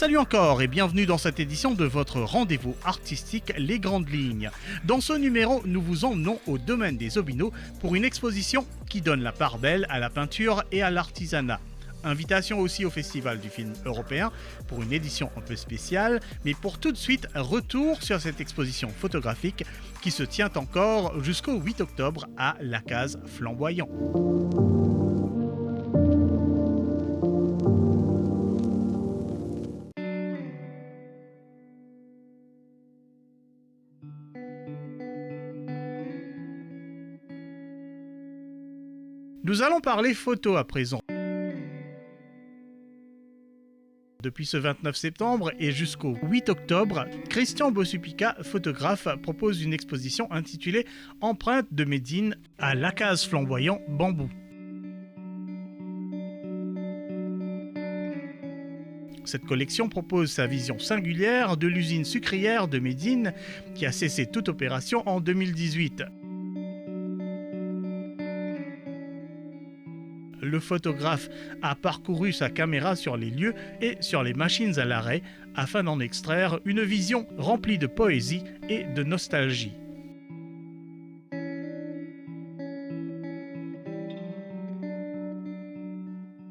Salut encore et bienvenue dans cette édition de votre rendez-vous artistique Les Grandes Lignes. Dans ce numéro, nous vous emmenons au domaine des Obinaux pour une exposition qui donne la part belle à la peinture et à l'artisanat. Invitation aussi au Festival du film européen pour une édition un peu spéciale, mais pour tout de suite, retour sur cette exposition photographique qui se tient encore jusqu'au 8 octobre à la Case Flamboyant. Nous allons parler photo à présent. Depuis ce 29 septembre et jusqu'au 8 octobre, Christian Bossupica, photographe, propose une exposition intitulée « Empreinte de Médine » à la Case Flamboyant Bambou. Cette collection propose sa vision singulière de l'usine sucrière de Médine qui a cessé toute opération en 2018. Le photographe a parcouru sa caméra sur les lieux et sur les machines à l'arrêt afin d'en extraire une vision remplie de poésie et de nostalgie.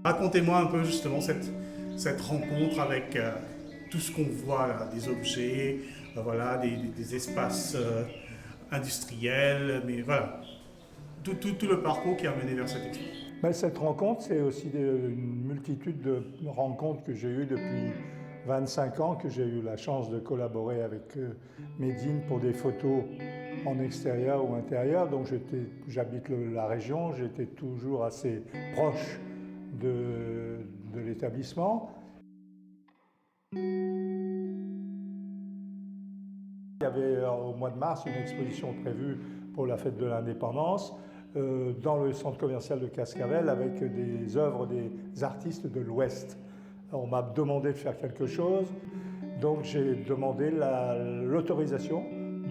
Racontez-moi un peu justement cette rencontre avec tout ce qu'on voit là, des objets, voilà, des espaces industriels, mais voilà, tout le parcours qui a mené vers cette exposition. Mais cette rencontre, c'est aussi une multitude de rencontres que j'ai eues depuis 25 ans, que j'ai eu la chance de collaborer avec Médine pour des photos en extérieur ou intérieur. Donc j'habite la région, j'étais toujours assez proche de l'établissement. Il y avait au mois de mars une exposition prévue pour la fête de l'indépendance dans le centre commercial de Cascavel avec des œuvres des artistes de l'Ouest. On m'a demandé de faire quelque chose, donc j'ai demandé l'autorisation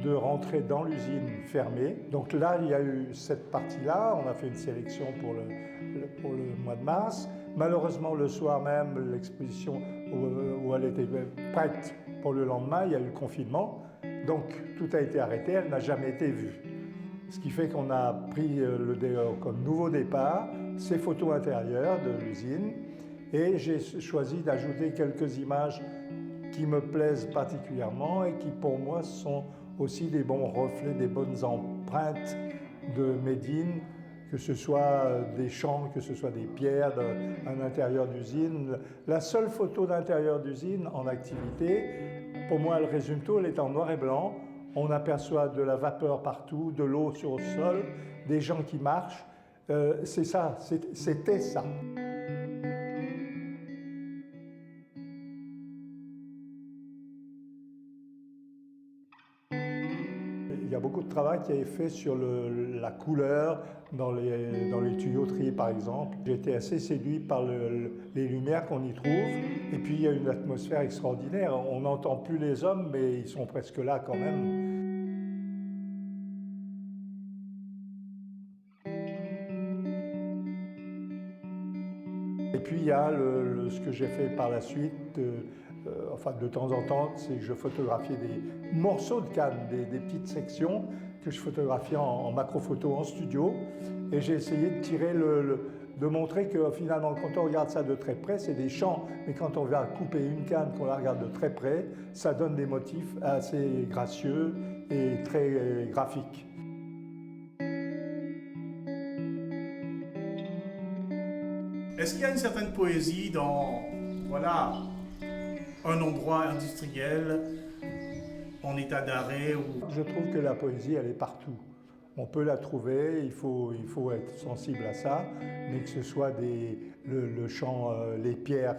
de rentrer dans l'usine fermée. Donc là, il y a eu cette partie-là, on a fait une sélection pour le mois de mars. Malheureusement, le soir même, l'exposition où elle était prête pour le lendemain, il y a eu le confinement. Donc tout a été arrêté, elle n'a jamais été vue. Ce qui fait qu'on a pris comme nouveau départ ces photos intérieures de l'usine et j'ai choisi d'ajouter quelques images qui me plaisent particulièrement et qui pour moi sont aussi des bons reflets, des bonnes empreintes de Médine, que ce soit des champs, que ce soit des pierres, un intérieur d'usine. La seule photo d'intérieur d'usine en activité, pour moi elle résume tout, elle est en noir et blanc. On aperçoit de la vapeur partout, de l'eau sur le sol, des gens qui marchent. C'est ça, c'était ça. Il y a beaucoup de travail qui est fait sur la couleur dans les tuyauteries par exemple. J'ai été assez séduit par les lumières qu'on y trouve et puis il y a une atmosphère extraordinaire. On n'entend plus les hommes mais ils sont presque là quand même. Et puis il y a ce que j'ai fait par la suite, enfin de temps en temps, c'est que je photographiais des morceaux de canne, des petites sections que je photographiais en macro-photo en studio. Et j'ai essayé de tirer de montrer que finalement quand on regarde ça de très près, c'est des champs, mais quand on vient couper une canne, qu'on la regarde de très près, ça donne des motifs assez gracieux et très graphiques. Est-ce qu'il y a une certaine poésie dans voilà, un endroit industriel en état d'arrêt ou... Je trouve que la poésie, elle est partout. On peut la trouver, il faut être sensible à ça, mais que ce soit le champ, les pierres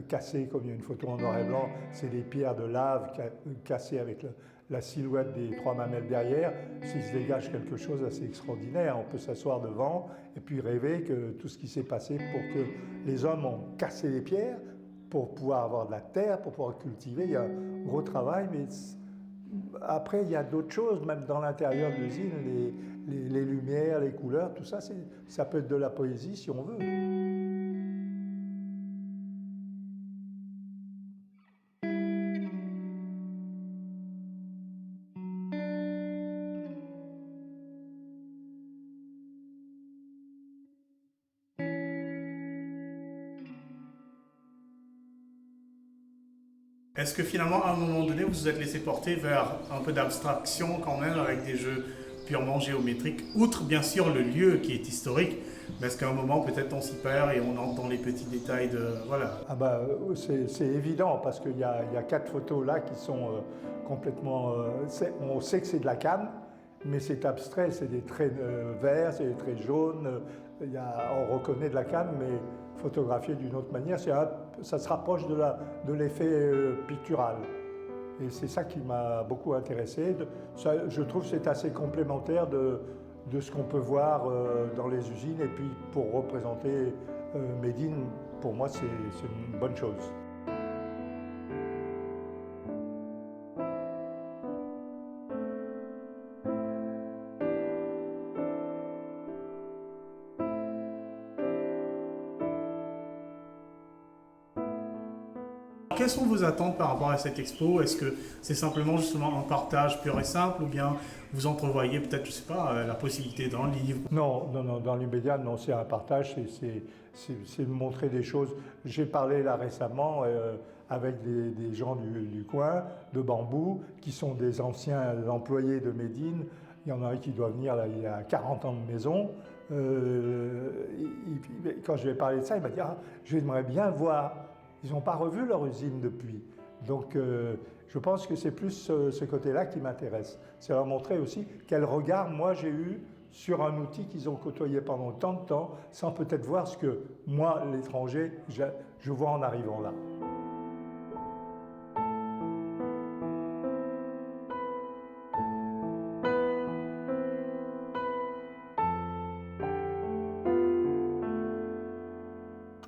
cassées, comme il y a une photo en noir et blanc, c'est des pierres de lave cassées avec la silhouette des trois mamelles derrière, s'il se dégage quelque chose d'assez extraordinaire. On peut s'asseoir devant et puis rêver que tout ce qui s'est passé pour que les hommes ont cassé les pierres pour pouvoir avoir de la terre, pour pouvoir cultiver. Il y a un gros travail, mais après, il y a d'autres choses, même dans l'intérieur de l'usine, les lumières, les couleurs, tout ça, ça peut être de la poésie si on veut. Est-ce que finalement, à un moment donné, vous vous êtes laissé porter vers un peu d'abstraction quand même avec des jeux purement géométriques, outre bien sûr le lieu qui est historique, mais est-ce qu'à un moment peut-être on s'y perd et on entre dans les petits détails de... Voilà. Ah bah, c'est évident parce qu'il y a 4 photos là qui sont complètement... on sait que c'est de la canne, mais c'est abstrait, c'est des traits verts, c'est des traits jaunes, on reconnaît de la canne, mais photographié d'une autre manière, ça se rapproche de l'effet pictural. Et c'est ça qui m'a beaucoup intéressé. Je trouve que c'est assez complémentaire de ce qu'on peut voir dans les usines. Et puis pour représenter Médine, pour moi, c'est une bonne chose. Quelles sont vos attentes par rapport à cette expo? Est-ce que c'est simplement justement un partage pur et simple ou bien vous entrevoyez peut-être, je sais pas, la possibilité d'un livre? Non, dans l'immédiat, non, c'est un partage, c'est de montrer des choses. J'ai parlé là récemment avec des gens du coin, de Bambou, qui sont des anciens employés de Médine. Il y en a un qui doit venir, là, il a 40 ans de maison. Quand je lui ai parlé de ça, il m'a dit « Ah, j'aimerais bien voir ». Ils n'ont pas revu leur usine depuis. Donc je pense que c'est plus ce côté-là qui m'intéresse. C'est leur montrer aussi quel regard moi j'ai eu sur un outil qu'ils ont côtoyé pendant tant de temps, sans peut-être voir ce que moi, l'étranger, je vois en arrivant là.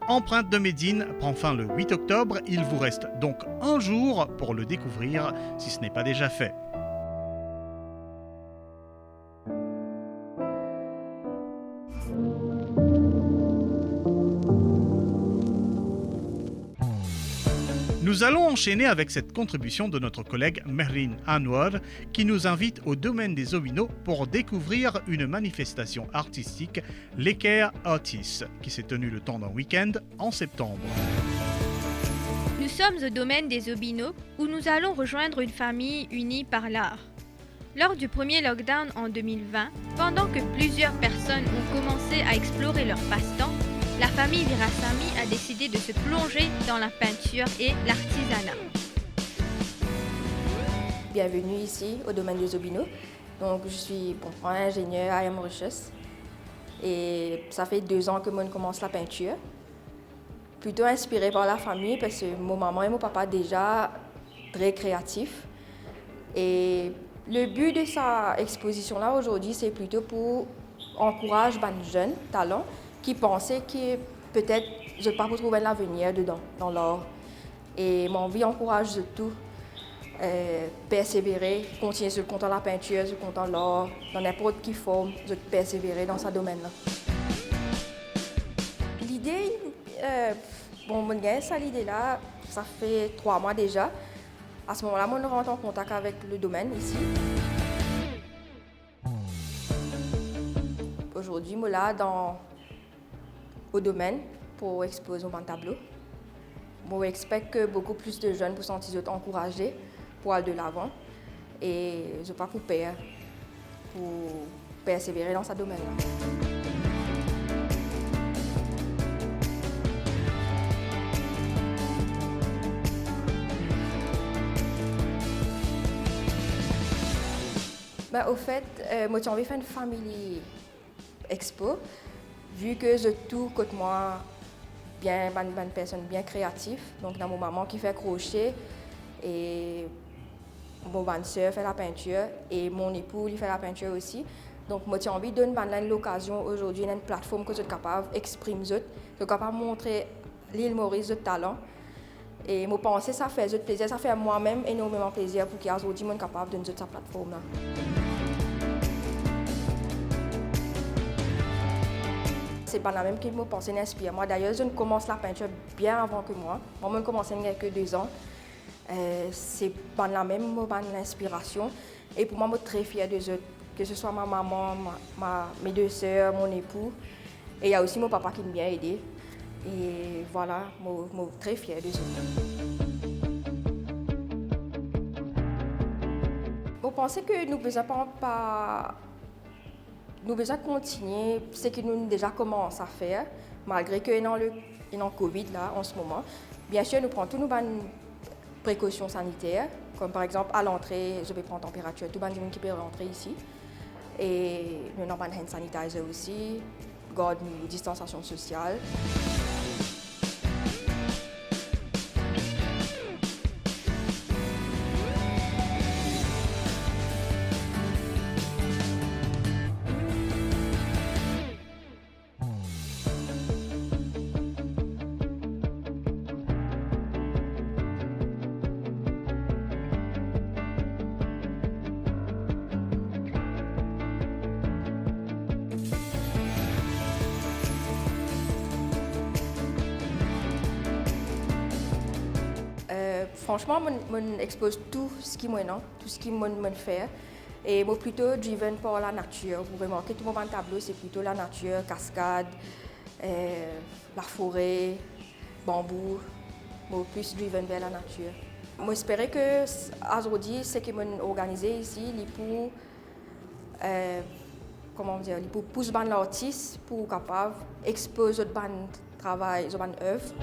Empreinte de Médine prend fin le 8 octobre. Il vous reste donc un jour pour le découvrir, si ce n'est pas déjà fait. Nous allons enchaîner avec cette contribution de notre collègue Mehreen Anwar qui nous invite au domaine des Obino pour découvrir une manifestation artistique, l'Ekea Artis, qui s'est tenue le temps d'un week-end en septembre. Nous sommes au domaine des Obino où nous allons rejoindre une famille unie par l'art. Lors du premier lockdown en 2020, pendant que plusieurs personnes ont commencé à explorer leur passe-temps, la famille Virasamy a décidé de se plonger dans la peinture et l'artisanat. Bienvenue ici au domaine des Obino. Donc, je suis ingénieur à Mauritius et ça fait 2 ans que moi commence la peinture. Plutôt inspirée par la famille parce que mon maman et mon papa déjà très créatifs. Et le but de cette exposition-là aujourd'hui, c'est plutôt pour encourager les jeunes talents qui pensaient que peut-être je ne vais pas retrouver l'avenir dedans, dans l'art. Et mon envie encourage tout, persévérer, continuer sur le compte de la peinture, sur le compte de l'art, dans n'importe quelle forme, de persévérer dans ce domaine-là. L'idée, l'idée-là, ça fait 3 mois déjà. À ce moment-là, on rentre en contact avec le domaine ici. Aujourd'hui, je suis là au domaine pour exposer mon tableau. J'espère que beaucoup plus de jeunes pour se sentir encouragés pour aller de l'avant et je ne pas pour perdre, pour persévérer dans ce domaine-là. Au fait, moi j'ai envie de faire une family expo, vu que je tout côté moi bien une personne bien créative. Donc dans mon maman qui fait crochet et mon soeur fait la peinture et mon époux il fait la peinture aussi. Donc moi j'ai envie de donner l'occasion aujourd'hui une plateforme que je suis capable d'exprimer, je suis capable de montrer l'île Maurice de talent. Et moi penser ça fait plaisir, ça fait moi-même énormément plaisir pour qu'aujourd'hui je suis capable de donner cette plateforme là. C'est pas la même qui me pense inspire. Moi d'ailleurs, je commence la peinture bien avant que moi. Moi, je commence il y a que 2 ans. C'est pas la même inspiration. Et pour moi, je suis très fière de eux. Que ce soit ma maman, mes 2 sœurs, mon époux. Et il y a aussi mon papa qui m'a bien aidé. Et voilà, je suis très fière de eux. pense que nous ne pas nous devons continuer ce que nous déjà commencé à faire, malgré que dans le Covid là, en ce moment. Bien sûr, nous prenons toutes nos précautions sanitaires, comme par exemple à l'entrée, je vais prendre température, tout le monde qui peut rentrer ici. Et nous avons un hand sanitizer aussi, garde une distanciation sociale. Franchement, je expose tout ce qui me fait. Et je suis plutôt driven par la nature. Vous remarquez, tout mon tableau, c'est plutôt la nature, cascade, la forêt, bambou. Je suis plus driven vers la nature. J'espère que aujourd'hui, ce que j'ai organisé ici, pour pousser l'artiste pour capable exposer votre travail, votre œuvre.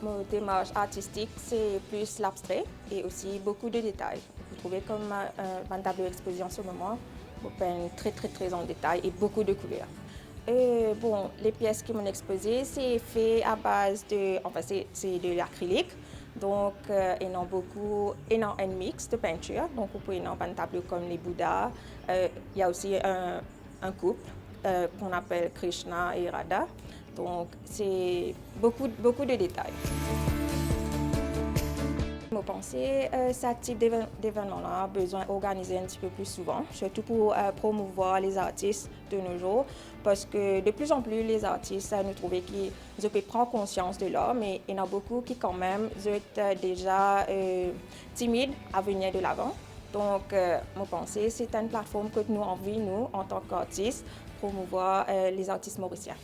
Mon démarche artistique, c'est plus l'abstrait et aussi beaucoup de détails. Vous trouvez comme un tableau d'exposition en ce moment, je peins très en détail et beaucoup de couleurs. Les pièces qui m'ont exposées, c'est fait à base de, c'est de l'acrylique. Donc, il y a beaucoup, un mix de peinture. Donc, vous pouvez avoir un tableau comme les Bouddhas. Il y a aussi un couple qu'on appelle Krishna et Radha. Donc, c'est beaucoup de détails. Je pense que ce type d'événement-là a besoin d'organiser un petit peu plus souvent, surtout pour promouvoir les artistes de nos jours, parce que de plus en plus, les artistes, nous trouvent qu'ils peuvent prendre conscience de l'art, mais il y en a beaucoup qui, quand même, sont déjà timides à venir de l'avant. Donc, je pense que c'est une plateforme que nous avons envie, nous, en tant qu'artistes, promouvoir les artistes mauriciens.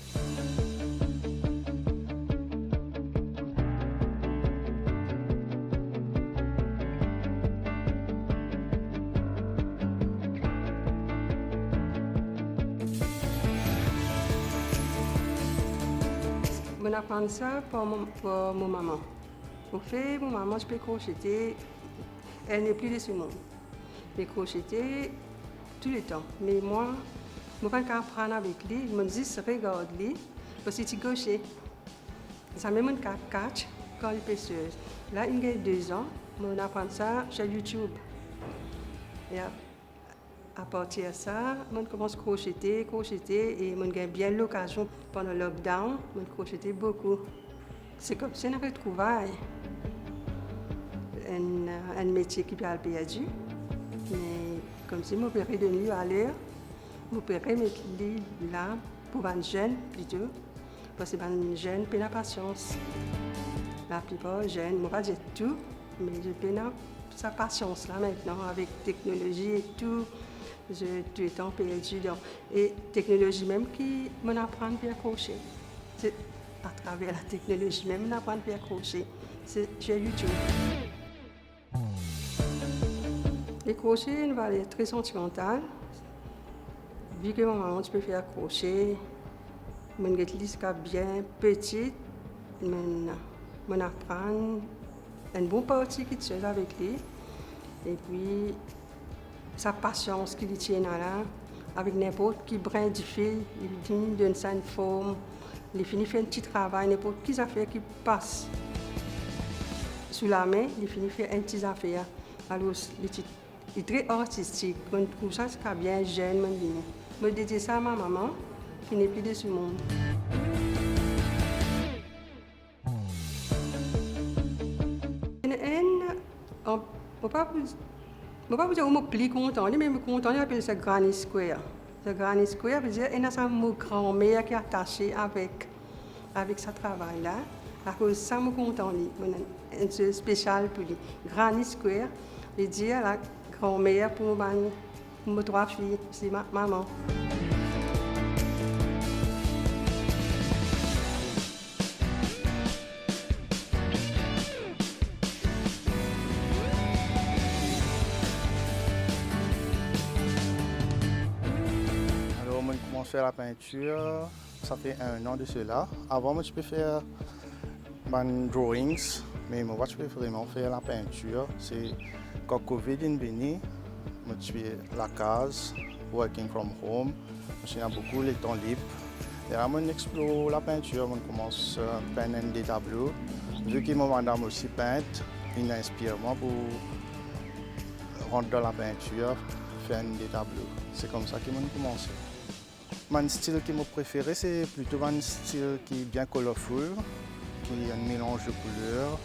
Je apprends ça pour mon maman. Au fait, mon maman, je peux crocheter. Elle n'est plus de ce monde. Je peux crocheter tout le temps. Mais moi, je ne peux pas apprendre avec lui. Je me dis, regarde lui, parce que c'est gaucher. Ça me montre 4 quand il est pêcheuse. Là, il y a 2 ans, je apprends ça sur YouTube. Et à partir de ça, je commence à crocheter et j'ai bien l'occasion pendant le lockdown, je crochetais beaucoup. C'est comme si on avait trouvé un métier qui peut être perdu. Mais comme si je peux de nuit à l'heure, je peux mettre là pour un jeune plutôt, parce que les jeunes ont la patience. La plupart des jeunes, je ne vais pas dire tout, mais je peux sa patience là maintenant avec la technologie et tout. Je suis tout perdu. Et la technologie même qui m'apprend à crocher. C'est à travers la technologie même m'apprend à crocher. C'est sur YouTube. Les crochets, une valeur très sentimentale. Vu que maman, tu peux faire crochet, je suis bien petite, je apprends une bonne partie qui est avec lui. Et puis, sa patience qu'il tient là, avec n'importe qui brin du fil, il donne ça une forme, il finit faire un petit travail, n'importe quelle affaire qui passe sous la main, il finit faire un petit affaire. Alors, il est très artistique, je trouve ça c'est bien jeune. Je dédie ça à ma maman, qui n'est plus de ce monde. Je ne peux pas vous dire que je suis plus content, mais je suis content, je appelle ça Granny Square. Le Granny Square veut dire qu'il y a une grand-mère qui est attachée avec ce travail-là. À cause de ça, je suis content. Un jeu spécial pour lui. Granny Square, je dis à la grand-mère pour mes 3 filles, c'est ma maman. Alors, moi, je commence à faire la peinture, ça fait 1 an de cela. Avant, moi, je peux faire mes drawings, mais moi, je peux vraiment faire la peinture. C'est quand Covid est venu, moi, je suis à la case, working from home. J'ai beaucoup de temps libre. Et là, moi, j'explore la peinture, moi, je commence à peindre des tableaux. Vu que ma madame aussi peinte, il inspire moi pour rentrer dans la peinture, faire des tableaux. C'est comme ça que j'ai commencé. Mon style que je préfère, c'est plutôt un style qui est bien colorful, qui est un mélange de couleurs,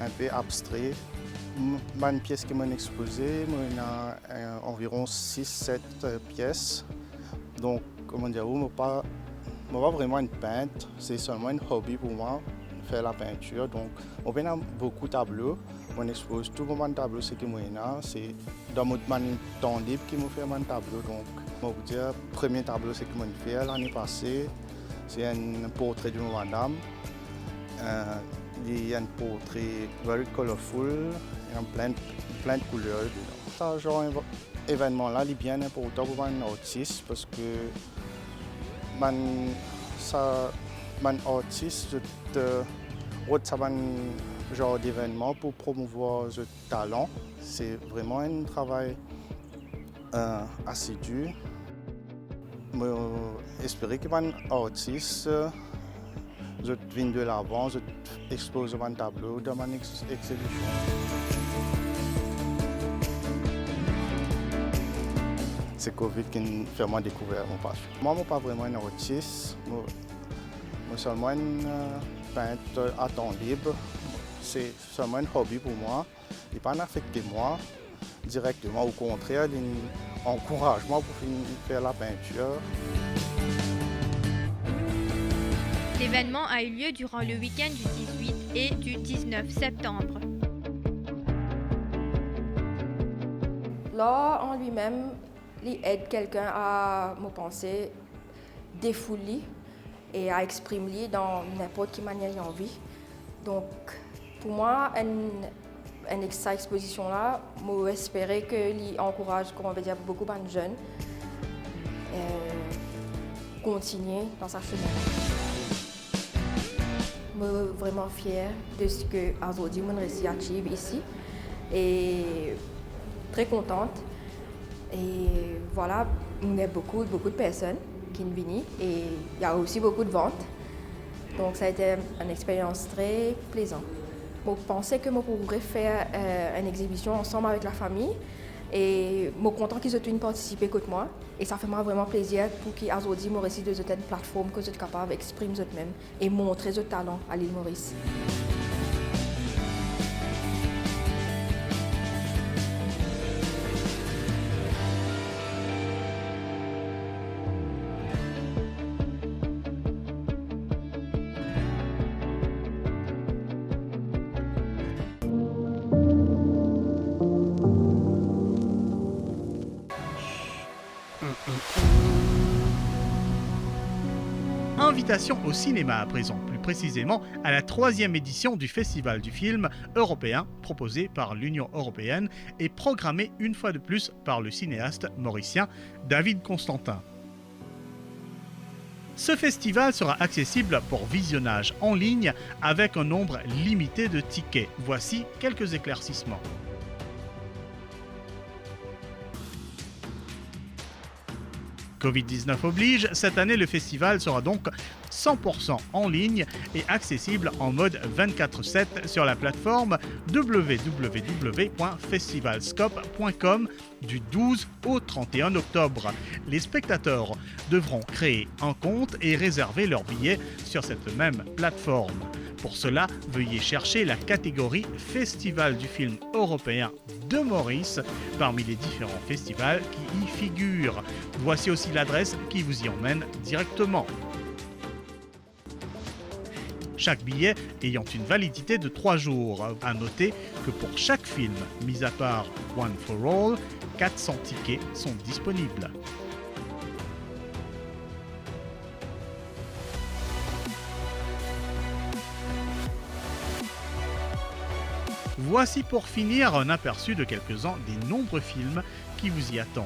un peu abstrait. Une pièce que j'ai exposée, il y a environ 6-7 pièces. Donc, comment dire, je ne suis pas vraiment une peintre, c'est seulement un hobby pour moi, faire la peinture. Donc, on a beaucoup de tableaux. On expose tous mes tableaux, ce que c'est dans mon temps libre que je fais mon tableau. Donc, je vais vous dire, le premier tableau que je fait l'année passée, c'est un portrait de ma madame. Il y a un portrait very colorful, il y a plein de couleurs dedans. Ce genre d'événement-là est bien important pour un artiste parce que mon artiste, c'est un genre d'événement pour promouvoir le talent. C'est vraiment un travail assidu. J'espère que mon artiste vienne de l'avant, expose mon tableau dans mon exhibition. C'est Covid qui fait moi découvrir mon passion. Moi, je ne suis pas vraiment un artiste. Je suis seulement un peintre à temps libre. C'est seulement un hobby pour moi. Il n'est pas affecté moi directement. Au contraire, il encourage moi pour faire la peinture. L'événement a eu lieu durant le week-end du 18 et du 19 septembre. L'art en lui-même, il aide quelqu'un à me penser, défouler et à exprimer dans n'importe quelle manière il a envie. Donc, pour moi, cette exposition-là, j'espère qu'elle encourage, comme on va dire, beaucoup de jeunes à continuer dans sa chemin. Je suis vraiment fière de ce que aujourd'hui mon récit achieve ici et très contente. Et voilà, il y a beaucoup de personnes qui viennent et il y a aussi beaucoup de ventes. Donc ça a été une expérience très plaisante. Je pensais que je pourrais faire une exhibition ensemble avec la famille et je suis content qu'ils aient pu participer avec moi. Et ça fait moi vraiment plaisir pour qu'aujourd'hui mon récit de une plateforme que vous êtes capable d'exprimer eux-mêmes et montrer votre talent à l'île Maurice. Invitation au cinéma à présent, plus précisément à la 3e édition du Festival du film européen proposé par l'Union européenne et programmé une fois de plus par le cinéaste mauricien David Constantin. Ce festival sera accessible pour visionnage en ligne avec un nombre limité de tickets. Voici quelques éclaircissements. Covid-19 oblige, cette année le festival sera donc 100% en ligne et accessible en mode 24/7 sur la plateforme www.festivalscope.com du 12 au 31 octobre. Les spectateurs devront créer un compte et réserver leur billet sur cette même plateforme. Pour cela, veuillez chercher la catégorie Festival du film européen de Maurice parmi les différents festivals qui y figurent. Voici aussi l'adresse qui vous y emmène directement. chaque billet ayant une validité de 3 jours. À noter que pour chaque film, mis à part One for All, 400 tickets sont disponibles. Voici pour finir un aperçu de quelques-uns des nombreux films qui vous y attendent.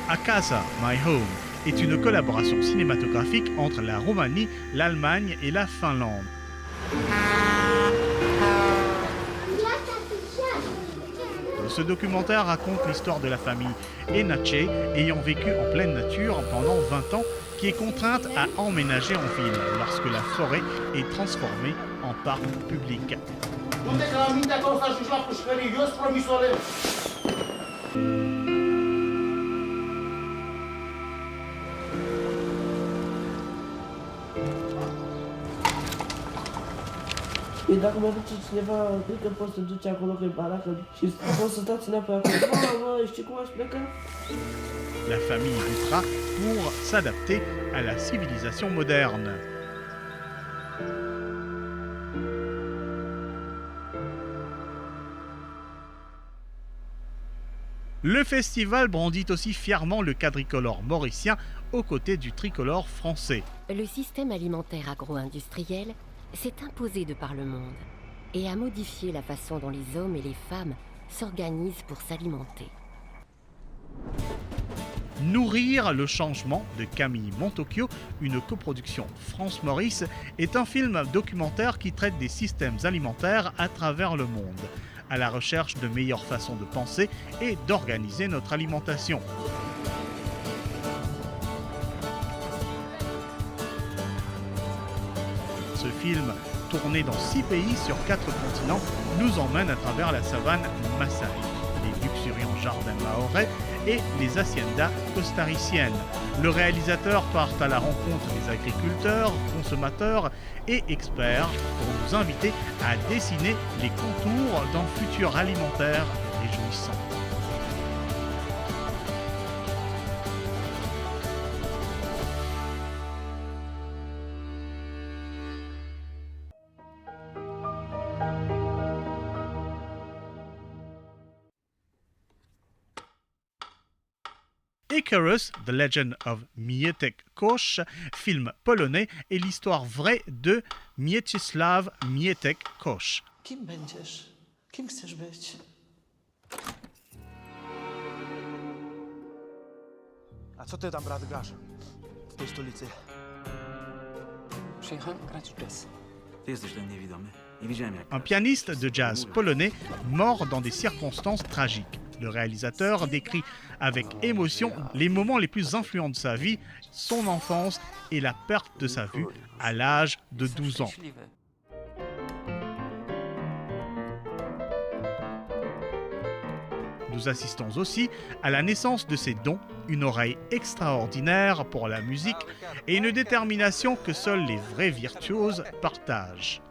A Casa, My Home est une collaboration cinématographique entre la Roumanie, l'Allemagne et la Finlande. Ce documentaire raconte l'histoire de la famille Enache ayant vécu en pleine nature pendant 20 ans qui est contrainte à emménager en ville lorsque la forêt est transformée en parc public. E dacă mă duce cineva, cred că poți să duci acolo că e baracă și poți să stați înapoi acolo. Mamă, știi cum aș pleca? La famille luttera pour s'adapter à la civilisation moderne. Le festival brandit aussi fièrement le quadricolore mauricien aux côtés du tricolore français. Le système alimentaire agro-industriel s'est imposé de par le monde et a modifié la façon dont les hommes et les femmes s'organisent pour s'alimenter. Nourrir le changement de Camille Montocchio, une coproduction France-Maurice, est un film documentaire qui traite des systèmes alimentaires à travers le monde, à la recherche de meilleures façons de penser et d'organiser notre alimentation. Ce film, tourné dans 6 pays sur 4 continents, nous emmène à travers la savane Maasai, les luxuriants jardins mahorais et les haciendas costariciennes. Le réalisateur part à la rencontre des agriculteurs, consommateurs et experts pour nous inviter à dessiner les contours d'un futur alimentaire réjouissant. Icarus, The Legend of Mietek Koch, film polonais, est l'histoire vraie de Mieczysław Mietek Koch. Kim będziesz? Kim chcesz być? A co ty tam, brat, grasz w tej stolicy? Przyjechałem grać w jazz. Ty jesteś ten niewidomy. Nie widziałem jak... Un pianiste de jazz polonais mort dans des circonstances tragiques. Le réalisateur décrit avec émotion les moments les plus influents de sa vie, son enfance et la perte de sa vue à l'âge de 12 ans. Nous assistons aussi à la naissance de ses dons, une oreille extraordinaire pour la musique et une détermination que seuls les vrais virtuoses partagent.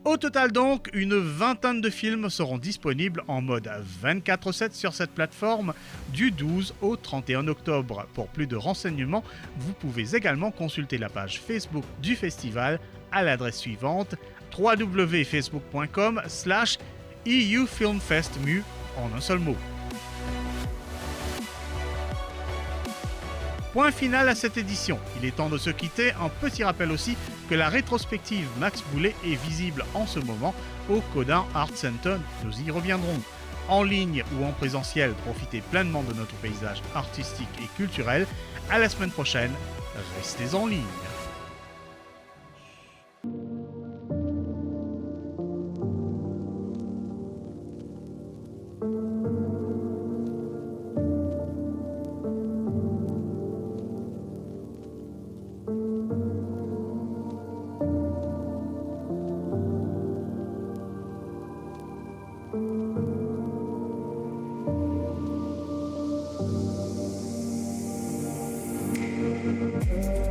Au total donc, une vingtaine de films seront disponibles en mode 24/7 sur cette plateforme du 12 au 31 octobre. Pour plus de renseignements, vous pouvez également consulter la page Facebook du festival à l'adresse suivante www.facebook.com/EUFilmFestMu en un seul mot. Point final à cette édition. Il est temps de se quitter. Un petit rappel aussi que la rétrospective Max Boulet est visible en ce moment au Codin Art Center. Nous y reviendrons. En ligne ou en présentiel, profitez pleinement de notre paysage artistique et culturel. À la semaine prochaine. Restez en ligne. Thank you.